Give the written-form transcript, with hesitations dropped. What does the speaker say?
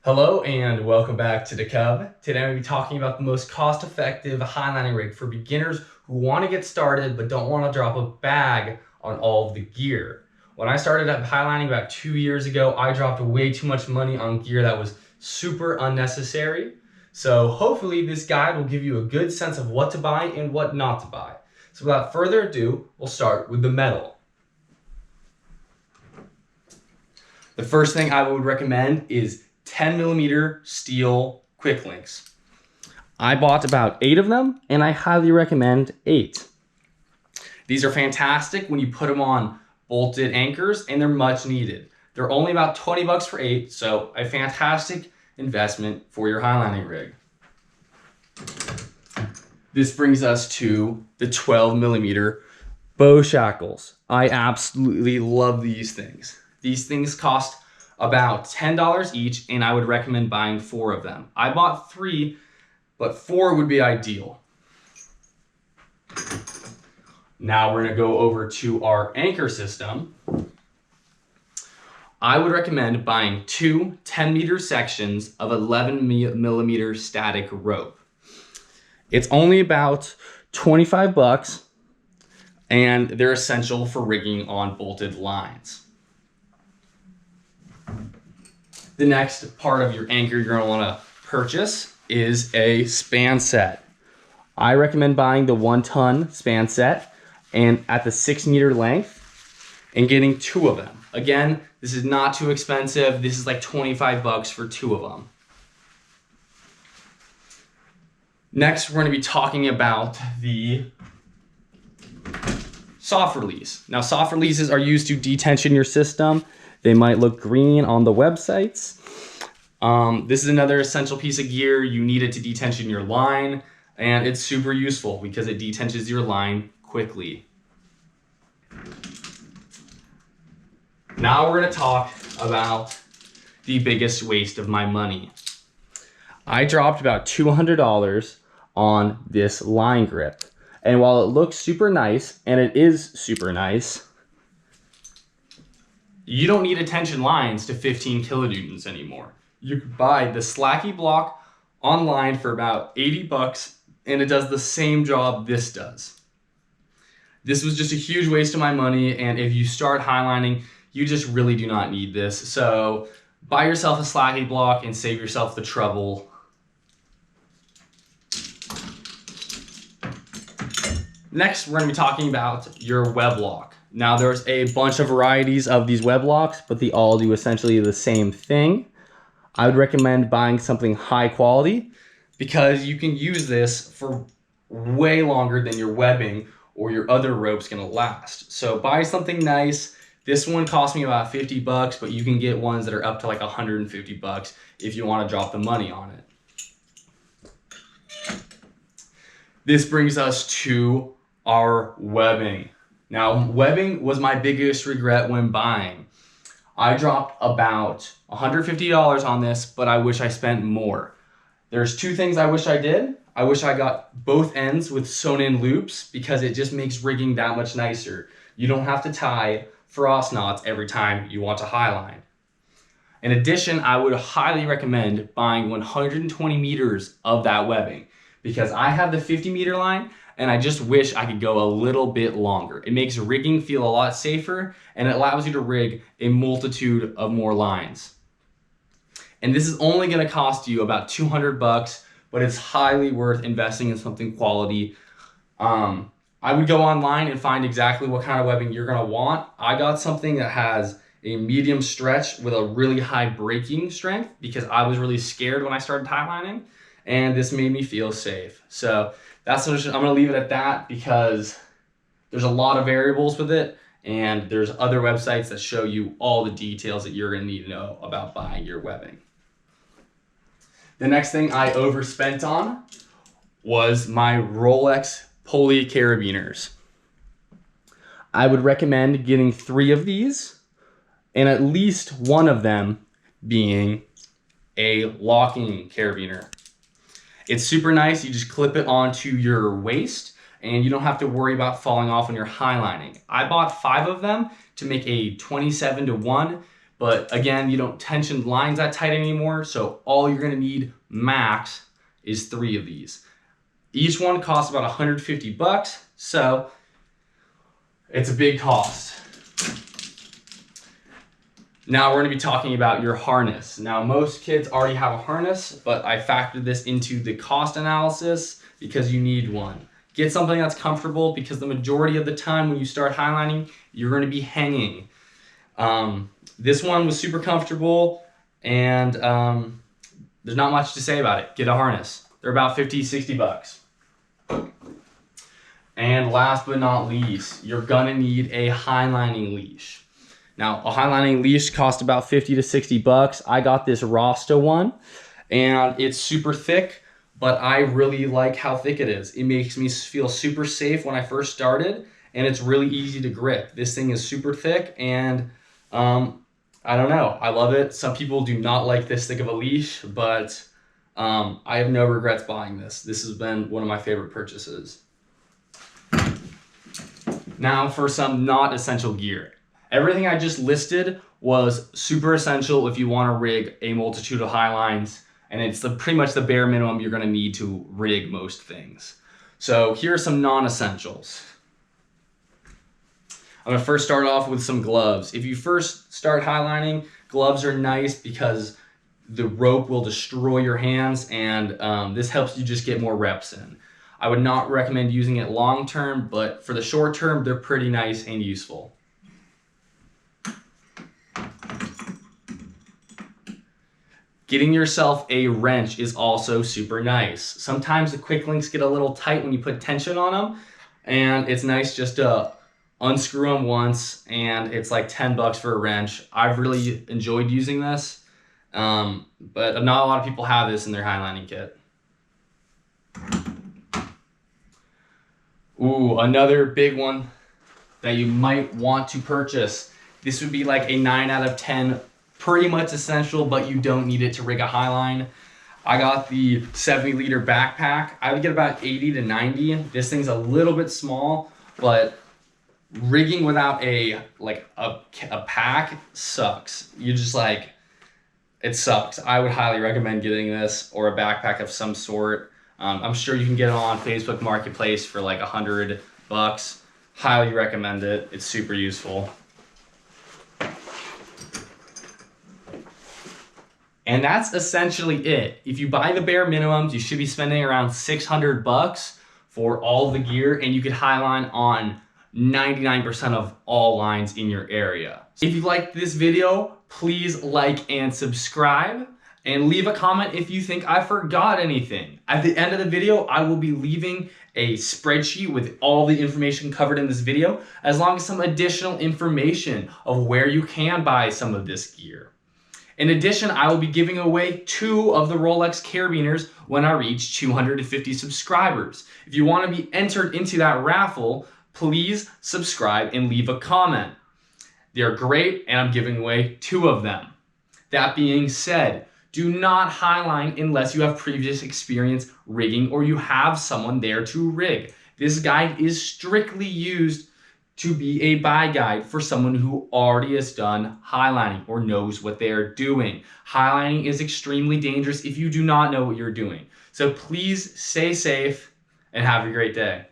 Hello and welcome back to the Cub. Today I'm going to be talking about the most cost-effective highlining rig for beginners who want to get started but don't want to drop a bag on all of the gear. When I started up highlining about 2 years ago, I dropped way too much money on gear that was super unnecessary. So hopefully this guide will give you a good sense of what to buy and what not to buy. So without further ado, we'll start with the metal. The first thing I would recommend is 10mm steel quick links. I bought about 8 of them and I highly recommend 8. These are fantastic when you put them on bolted anchors and they're much needed. They're only about 20 bucks for 8, so a fantastic investment for your highlining rig. This brings us to the 12mm bow shackles. I absolutely love these things. These things cost about $10 each, and I would recommend buying 4 of them. I bought 3, but 4 would be ideal. Now we're gonna go over to our anchor system. I would recommend buying 2 10-meter sections of 11mm static rope. It's only about 25 bucks, and they're essential for rigging on bolted lines. The next part of your anchor you're going to want to purchase is a span set. I recommend buying the 1-ton span set and at the 6-meter length and getting 2 of them. Again, this is not too expensive. This is like 25 bucks for 2 of them. Next, we're going to be talking about the soft release. Now, soft releases are used to detension your system. They might look green on the websites. This is another essential piece of gear. You need it to detension your line, and it's super useful because it detensions your line quickly. Now we're going to talk about the biggest waste of my money. I dropped about $200 on this line grip. And while it looks super nice, and it is super nice, you don't need tension lines to 15 kilonewtons anymore. You can buy the Slacky block online for about 80 bucks, and it does the same job this does. This was just a huge waste of my money, and if you start highlining, you just really do not need this. So buy yourself a Slacky block and save yourself the trouble. Next, we're going to be talking about your web lock. Now, there's a bunch of varieties of these web locks, but they all do essentially the same thing. I would recommend buying something high quality because you can use this for way longer than your webbing or your other rope's gonna last. So buy something nice. This one cost me about 50 bucks, but you can get ones that are up to like 150 bucks if you want to drop the money on it. This brings us to our webbing. Now, webbing was my biggest regret when buying. I dropped about $150 on this, but I wish I spent more. There's 2 things I wish I did. I wish I got both ends with sewn-in loops because it just makes rigging that much nicer. You don't have to tie frost knots every time you want to highline. In addition, I would highly recommend buying 120 meters of that webbing because I have the 50-meter line, and I just wish I could go a little bit longer. It makes rigging feel a lot safer, and it allows you to rig a multitude of more lines. And this is only gonna cost you about 200 bucks, but it's highly worth investing in something quality. I would go online and find exactly what kind of webbing you're gonna want. I got something that has a medium stretch with a really high breaking strength because I was really scared when I started highlining, and this made me feel safe. So I'm gonna leave it at that because there's a lot of variables with it, and there's other websites that show you all the details that you're gonna need to know about buying your webbing. The next thing I overspent on was my Rolex pulley carabiners. I would recommend getting 3 of these, and at least 1 of them being a locking carabiner. It's super nice. You just clip it onto your waist and you don't have to worry about falling off when you're highlining. I bought 5 of them to make a 27-to-1, But again, you don't tension lines that tight anymore, so all you're gonna need max is 3 of these. Each one costs about 150 bucks, so it's a big cost. Now we're gonna be talking about your harness. Now most kids already have a harness, but I factored this into the cost analysis because you need one. Get something that's comfortable because the majority of the time when you start highlining, you're gonna be hanging. This one was super comfortable and there's not much to say about it. Get a harness. They're about 50, 60 bucks. And last but not least, you're gonna need a highlining leash. Now, a highlining leash costs about 50 to 60 bucks. I got this Rasta one and it's super thick, but I really like how thick it is. It makes me feel super safe when I first started and it's really easy to grip. This thing is super thick and I don't know, I love it. Some people do not like this thick of a leash, but I have no regrets buying this. This has been one of my favorite purchases. Now for some not essential gear. Everything I just listed was super essential if you want to rig a multitude of high lines, and it's pretty much the bare minimum you're going to need to rig most things. So here are some non-essentials. I'm going to first start off with some gloves. If you first start highlining, gloves are nice because the rope will destroy your hands, and this helps you just get more reps in. I would not recommend using it long term, but for the short term, they're pretty nice and useful. Getting yourself a wrench is also super nice. Sometimes the quick links get a little tight when you put tension on them, and it's nice just to unscrew them once, and it's like 10 bucks for a wrench. I've really enjoyed using this, but not a lot of people have this in their highlining kit. Ooh, another big one that you might want to purchase. This would be like a 9 out of 10, pretty much essential, but you don't need it to rig a highline. I got the 70-liter backpack. I would get about 80 to 90. This thing's a little bit small, but rigging without a pack sucks. You just it sucks. I would highly recommend getting this or a backpack of some sort. I'm sure you can get it on Facebook Marketplace for like 100 bucks. Highly recommend it. It's super useful. And that's essentially it. If you buy the bare minimums, you should be spending around 600 bucks for all the gear, and you could highline on 99% of all lines in your area. If you liked this video, please like and subscribe, and leave a comment if you think I forgot anything. At the end of the video, I will be leaving a spreadsheet with all the information covered in this video, as long as some additional information of where you can buy some of this gear. In addition, I will be giving away 2 of the Rolex carabiners when I reach 250 subscribers. If you want to be entered into that raffle, please subscribe and leave a comment. They're great, and I'm giving away 2 of them. That being said, do not highline unless you have previous experience rigging or you have someone there to rig. This guide is strictly used to be a buy guide for someone who already has done highlining or knows what they are doing. Highlining is extremely dangerous if you do not know what you're doing. So please stay safe and have a great day.